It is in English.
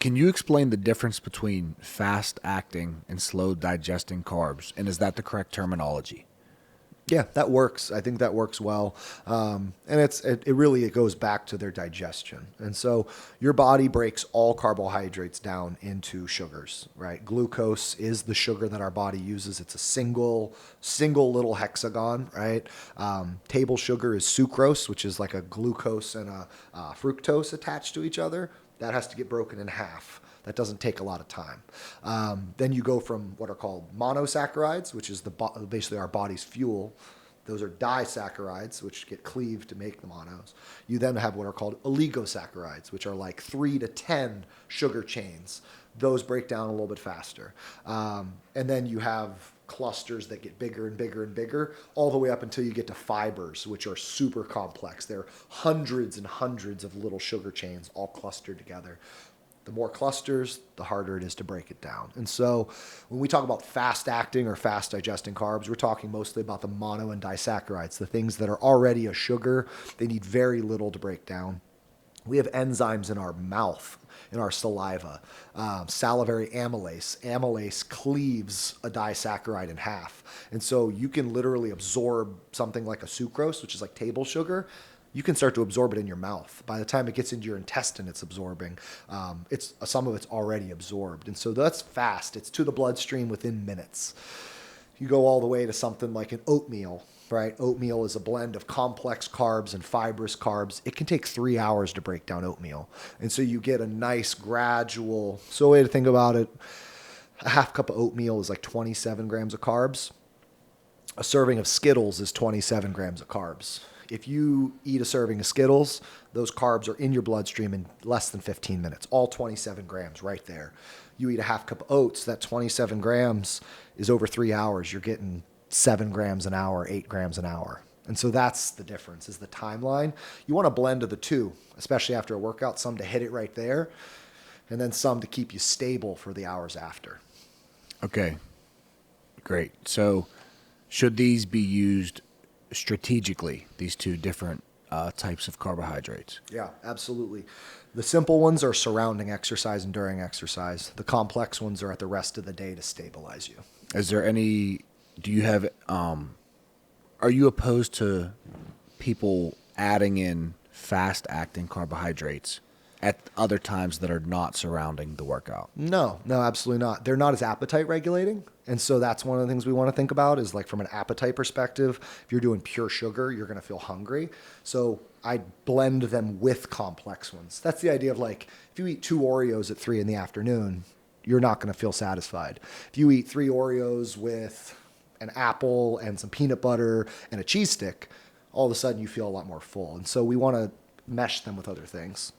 Can you explain the difference between fast-acting and slow-digesting carbs? And is that the correct terminology? Yeah, that works. I think that works well. And it really goes back to their digestion. And so your body breaks all carbohydrates down into sugars, right? Glucose is the sugar that our body uses. It's a single little hexagon, right? Table sugar is sucrose, which is like a glucose and a fructose attached to each other. That has to get broken in half. That doesn't take a lot of time. Then you go from what are called monosaccharides, which is basically our body's fuel. Those are disaccharides, which get cleaved to make the monos. You then have what are called oligosaccharides, which are like 3 to 10 sugar chains. Those break down a little bit faster. And then you have clusters that get bigger and bigger and bigger, all the way up until you get to fibers, which are super complex. They're hundreds and hundreds of little sugar chains all clustered together. The more clusters, the harder it is to break it down. And so when we talk about fast acting or fast digesting carbs, we're talking mostly about the mono and disaccharides, the things that are already a sugar. They need very little to break down. We have enzymes in our mouth, in our saliva, salivary amylase. Amylase cleaves a disaccharide in half. And so you can literally absorb something like a sucrose, which is like table sugar. You can start to absorb it in your mouth. By the time it gets into your intestine, it's absorbing. Some of it's already absorbed. And so that's fast. It's to the bloodstream within minutes. You go all the way to something like an oatmeal, right? Oatmeal is a blend of complex carbs and fibrous carbs. It can take 3 hours to break down oatmeal. And so you get a nice gradual, so a way to think about it, a half cup of oatmeal is like 27 grams of carbs. A serving of Skittles is 27 grams of carbs. If you eat a serving of Skittles, those carbs are in your bloodstream in less than 15 minutes, all 27 grams right there. You eat a half cup of oats, that 27 grams is over 3 hours. You're getting 7 grams an hour, 8 grams an hour. And so that's the difference, is the timeline. You want a blend of the two, especially after a workout, some to hit it right there, and then some to keep you stable for the hours after. Okay, great. So should these be used strategically, these two different types of carbohydrates? Yeah, absolutely. The simple ones are surrounding exercise and during exercise. The complex ones are at the rest of the day to stabilize you. Is there any, do you have, are you opposed to people adding in fast acting carbohydrates at other times that are not surrounding the workout? No, absolutely not. They're not as appetite regulating. And so that's one of the things we want to think about is like from an appetite perspective, if you're doing pure sugar, you're going to feel hungry. So I blend them with complex ones. That's the idea of like, if you eat 2 Oreos at 3 in the afternoon, you're not going to feel satisfied. If you eat 3 Oreos with an apple and some peanut butter and a cheese stick, all of a sudden you feel a lot more full. And so we want to mesh them with other things.